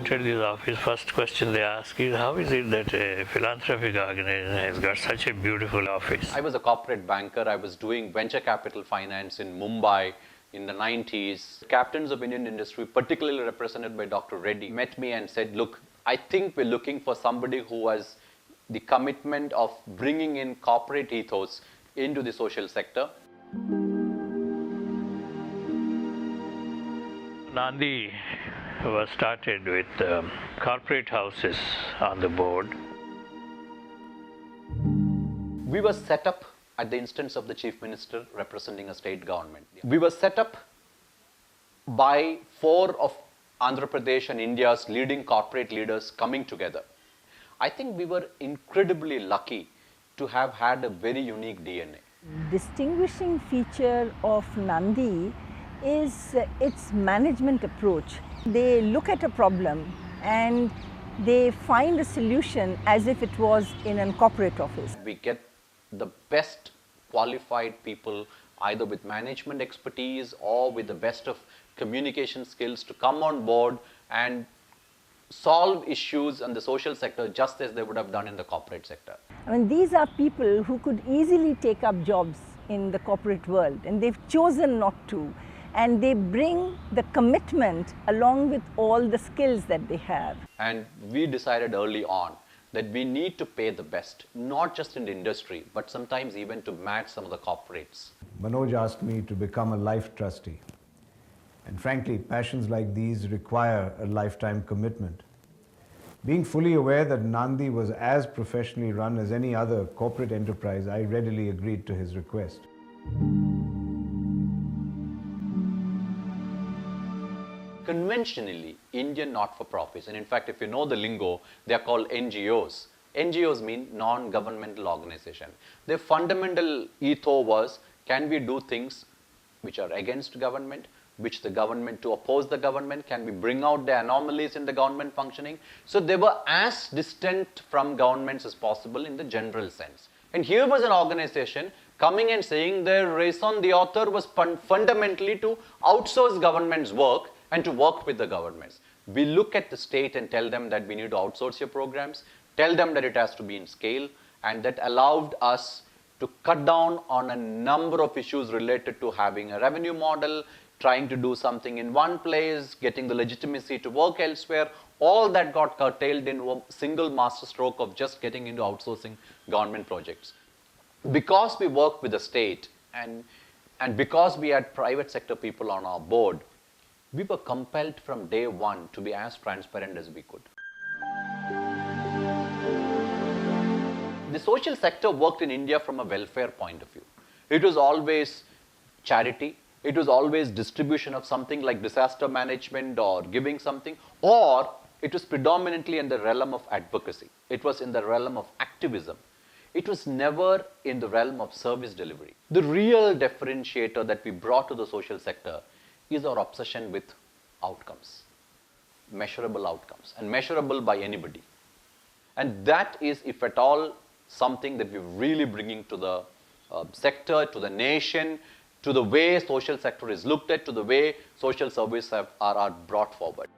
enter this office, first question they ask is, how is it that a philanthropic organization has got such a beautiful office? I was a corporate banker. I was doing venture capital finance in Mumbai in the 90s. Captains of Indian industry, particularly represented by Dr. Reddy, met me and said, look, I think we're looking for somebody who has the commitment of bringing in corporate ethos into the social sector. Naandi was started with corporate houses on the board. We were set up at the instance of the Chief Minister representing a state government. We were set up by 4 of Andhra Pradesh and India's leading corporate leaders coming together. I think we were incredibly lucky to have had a very unique DNA. Distinguishing feature of Naandi is its management approach. They look at a problem and they find a solution as if it was in a corporate office. We get the best qualified people, either with management expertise or with the best of communication skills, to come on board and solve issues in the social sector just as they would have done in the corporate sector. I mean, these are people who could easily take up jobs in the corporate world, and they've chosen not to. And they bring the commitment along with all the skills that they have. And we decided early on that we need to pay the best, not just in the industry, but sometimes even to match some of the corporates. Manoj asked me to become a life trustee. And frankly, passions like these require a lifetime commitment. Being fully aware that Naandi was as professionally run as any other corporate enterprise, I readily agreed to his request. Conventionally, Indian not-for-profits, and in fact, if you know the lingo, they are called NGOs. NGOs mean non-governmental organization. Their fundamental ethos was, can we do things which are against government, which the government, to oppose the government, can we bring out the anomalies in the government functioning? So they were as distant from governments as possible in the general sense. And here was an organization coming and saying their Raison, the author, was fundamentally to outsource government's work and to work with the governments. We look at the state and tell them that we need to outsource your programs, tell them that it has to be in scale, and that allowed us to cut down on a number of issues related to having a revenue model, trying to do something in one place, getting the legitimacy to work elsewhere. All that got curtailed in a single master stroke of just getting into outsourcing government projects. Because we worked with the state and because we had private sector people on our board, we were compelled from day one to be as transparent as we could. The social sector worked in India from a welfare point of view. It was always charity, it was always distribution of something like disaster management or giving something, or it was predominantly in the realm of advocacy. It was in the realm of activism. It was never in the realm of service delivery. The real differentiator that we brought to the social sector is our obsession with outcomes, measurable outcomes, and measurable by anybody. And that is, if at all, something that we're really bringing to the sector, to the nation, to the way social sector is looked at, to the way social services are brought forward.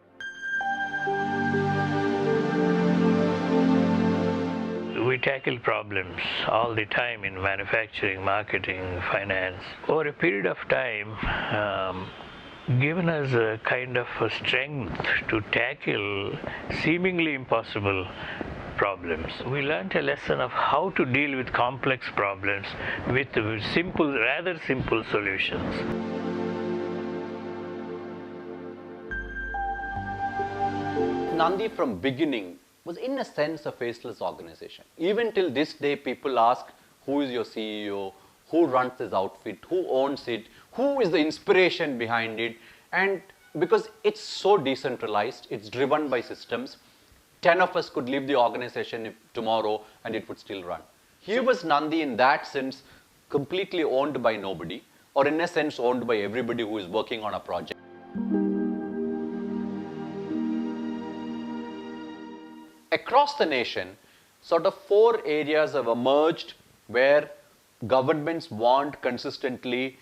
We tackle problems all the time in manufacturing, marketing, finance. Over a period of time, given us a kind of a strength to tackle seemingly impossible problems. We learned a lesson of how to deal with complex problems with simple, rather simple solutions. Naandi from beginning was in a sense a faceless organization. Even till this day, people ask, who is your CEO? Who runs this outfit? Who owns it? Who is the inspiration behind it? And because it's so decentralized, it's driven by systems, 10 of us could leave the organization tomorrow and it would still run. Here was Naandi in that sense completely owned by nobody, or in a sense owned by everybody who is working on a project. Across the nation, sort of 4 areas have emerged where governments want consistently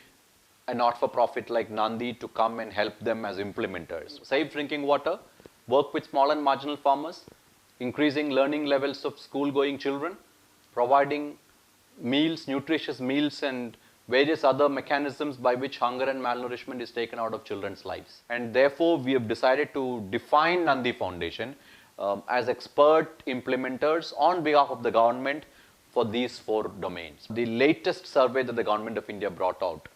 a not-for-profit like Naandi to come and help them as implementers. Safe drinking water, work with small and marginal farmers, increasing learning levels of school-going children, providing meals, nutritious meals, and various other mechanisms by which hunger and malnourishment is taken out of children's lives. And therefore, we have decided to define Naandi Foundation as expert implementers on behalf of the government for these 4 domains. The latest survey that the government of India brought out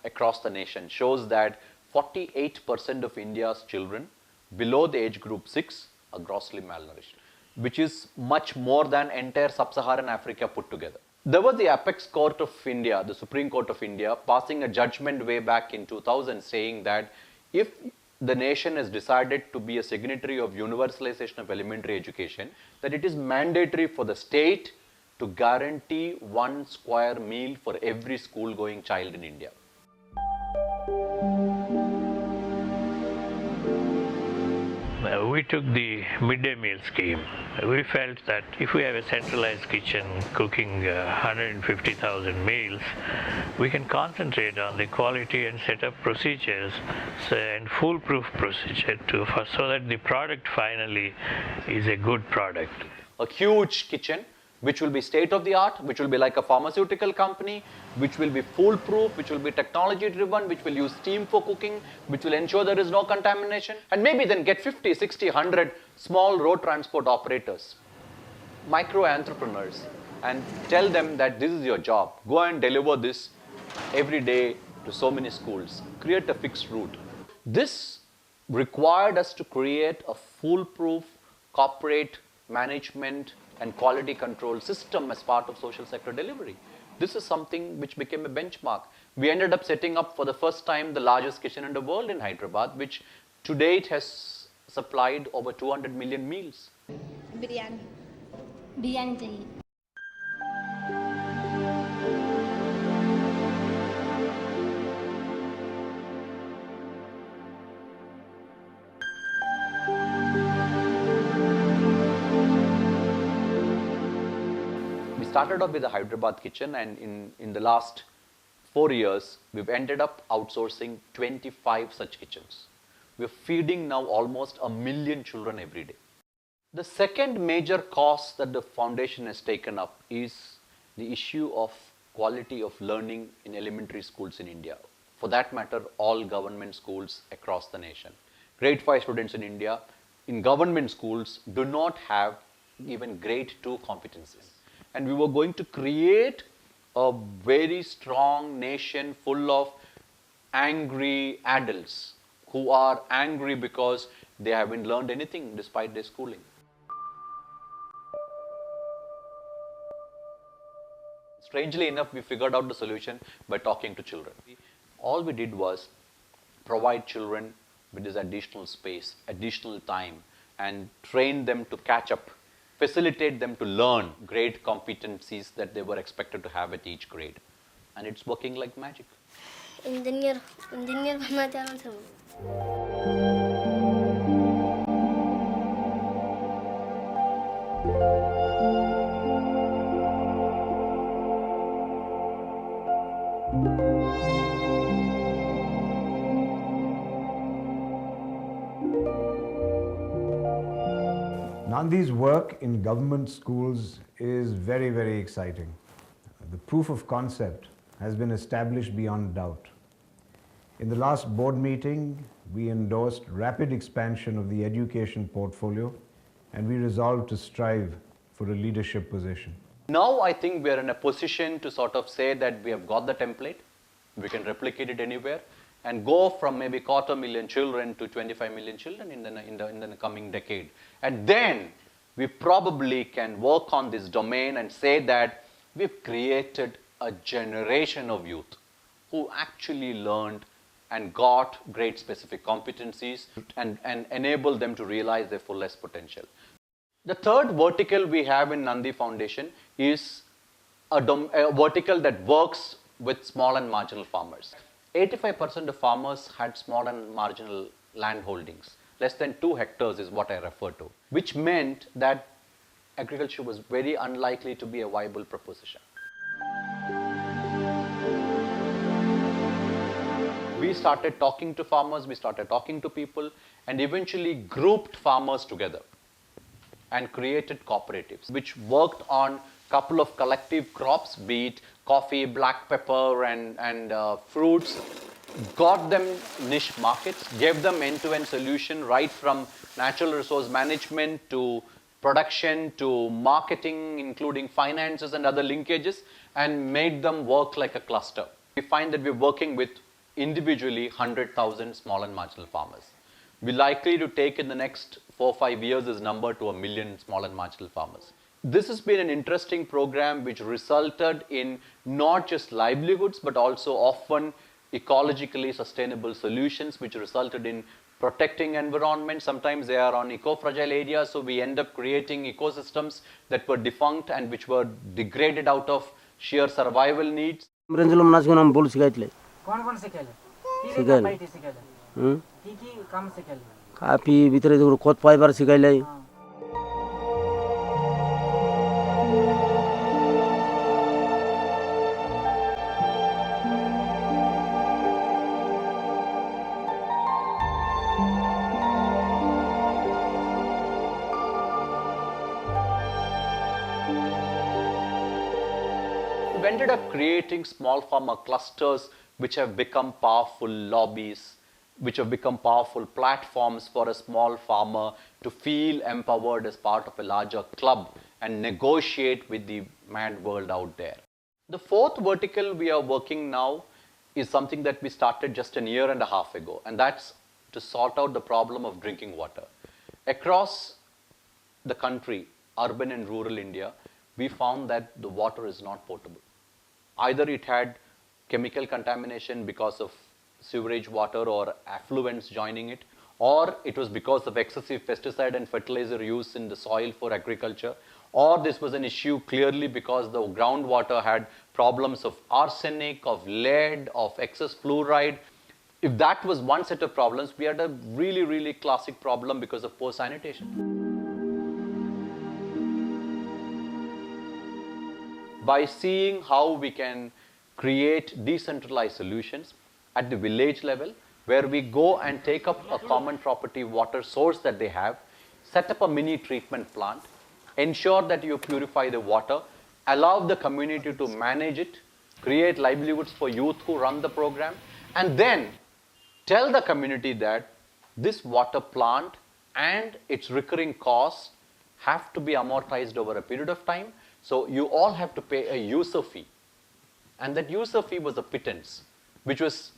across the nation shows that 48% of India's children below the age group 6 are grossly malnourished, which is much more than entire sub-Saharan Africa put together. There was the Apex Court of India, the Supreme Court of India, passing a judgment way back in 2000 saying that if the nation has decided to be a signatory of universalization of elementary education, that it is mandatory for the state to guarantee 1 square meal for every school-going child in India. We took the midday meal scheme. We felt that if we have a centralized kitchen cooking 150,000 meals, we can concentrate on the quality and set up procedures and foolproof procedure so that the product finally is a good product. A huge kitchen which will be state of the art, which will be like a pharmaceutical company, which will be foolproof, which will be technology driven, which will use steam for cooking, which will ensure there is no contamination, and maybe then get 50, 60, 100 small road transport operators, micro entrepreneurs, and tell them that this is your job. Go and deliver this every day to so many schools. Create a fixed route. This required us to create a foolproof corporate management and quality control system as part of social sector delivery. This is something which became a benchmark. We ended up setting up for the first time the largest kitchen in the world in Hyderabad, which to date has supplied over 200 million meals. Biryani. Biryani chahiye. Started off with the Hyderabad kitchen, and in the last 4 years, we've ended up outsourcing 25 such kitchens. We're feeding now almost 1 million children every day. The second major cause that the foundation has taken up is the issue of quality of learning in elementary schools in India. For that matter, all government schools across the nation. Grade 5 students in India in government schools do not have even grade 2 competencies. And we were going to create a very strong nation full of angry adults who are angry because they haven't learned anything despite their schooling. Strangely enough, we figured out the solution by talking to children. All we did was provide children with this additional space, additional time, and train them to catch up, facilitate them to learn grade competencies that they were expected to have at each grade. And it's working like magic. Engineer बनना चाहता हूँ. Naandi's work in government schools is very, very exciting. The proof of concept has been established beyond doubt. In the last board meeting, we endorsed rapid expansion of the education portfolio, and we resolved to strive for a leadership position. Now I think we are in a position to sort of say that we have got the template, we can replicate it anywhere, and go from maybe 250,000 children to 25 million children in the coming decade. And then we probably can work on this domain and say that we've created a generation of youth who actually learned and got great specific competencies and enable them to realize their fullest potential. The third vertical we have in Naandi Foundation is a vertical that works with small and marginal farmers. 85% of farmers had small and marginal land holdings. Less than 2 hectares is what I refer to, which meant that agriculture was very unlikely to be a viable proposition. We started talking to farmers, we started talking to people, and eventually grouped farmers together and created cooperatives which worked on couple of collective crops, be it coffee, black pepper and fruits, got them niche markets, gave them end-to-end solution right from natural resource management to production to marketing, including finances and other linkages, and made them work like a cluster. We find that we're working with individually 100,000 small and marginal farmers. We're likely to take in the next 4 or 5 years this number to 1 million small and marginal farmers. This has been an interesting program which resulted in not just livelihoods but also often ecologically sustainable solutions which resulted in protecting environment. Sometimes they are on eco-fragile areas, so we end up creating ecosystems that were defunct and which were degraded out of sheer survival needs. काफी भीतर खोद पाइबार सिकाइलाई We ended up creating small farmer clusters which have become powerful lobbies, which have become powerful platforms for a small farmer to feel empowered as part of a larger club and negotiate with the mad world out there. The fourth vertical we are working now is something that we started just a year and a half ago, and that's to sort out the problem of drinking water. Across the country, urban and rural India, we found that the water is not potable. Either it had chemical contamination because of sewerage water or affluents joining it, or it was because of excessive pesticide and fertilizer use in the soil for agriculture, or this was an issue clearly because the groundwater had problems of arsenic, of lead, of excess fluoride. If that was one set of problems, we had a really, really classic problem because of poor sanitation. By seeing how we can create decentralized solutions at the village level, where we go and take up a common property water source that they have, set up a mini treatment plant, ensure that you purify the water, allow the community to manage it, create livelihoods for youth who run the program, and then tell the community that this water plant and its recurring costs have to be amortized over a period of time. So you all have to pay a user fee. And that user fee was a pittance, which was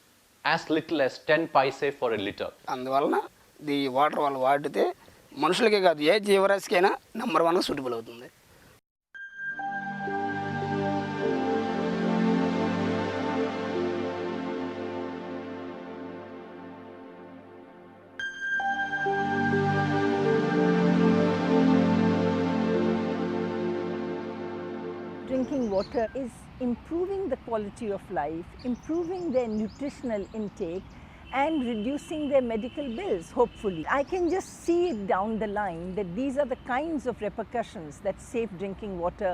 as little as 10 paise for a liter. అందువలన the water వాళ్ళు వాడితే మనుషులకే కాదు ఏ జీవరాశికైనా number 1 suitable అవుతుంది. Drinking water is improving the quality of life, improving their nutritional intake and reducing their medical bills, hopefully. I can just see it down the line that these are the kinds of repercussions that Safe Drinking Water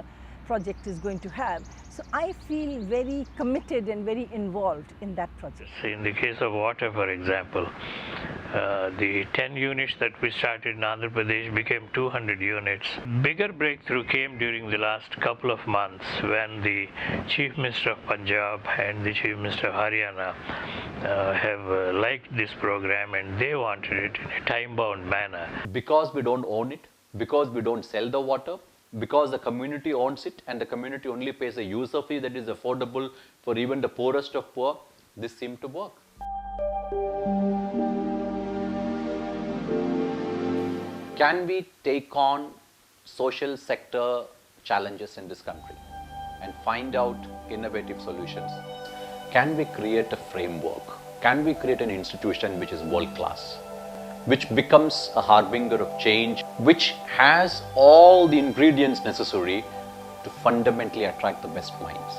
project is going to have. So I feel very committed and very involved in that project. In the case of water, for example, the 10 units that we started in Andhra Pradesh became 200 units. Bigger breakthrough came during the last couple of months when the Chief Minister of Punjab and the Chief Minister of Haryana have liked this program and they wanted it in a time-bound manner. Because we don't own it, because we don't sell the water, because the community owns it and the community only pays a user fee that is affordable for even the poorest of poor, this seemed to work. Can we take on social sector challenges in this country and find out innovative solutions? Can we create a framework? Can we create an institution which is world class, which becomes a harbinger of change, which has all the ingredients necessary to fundamentally attract the best minds?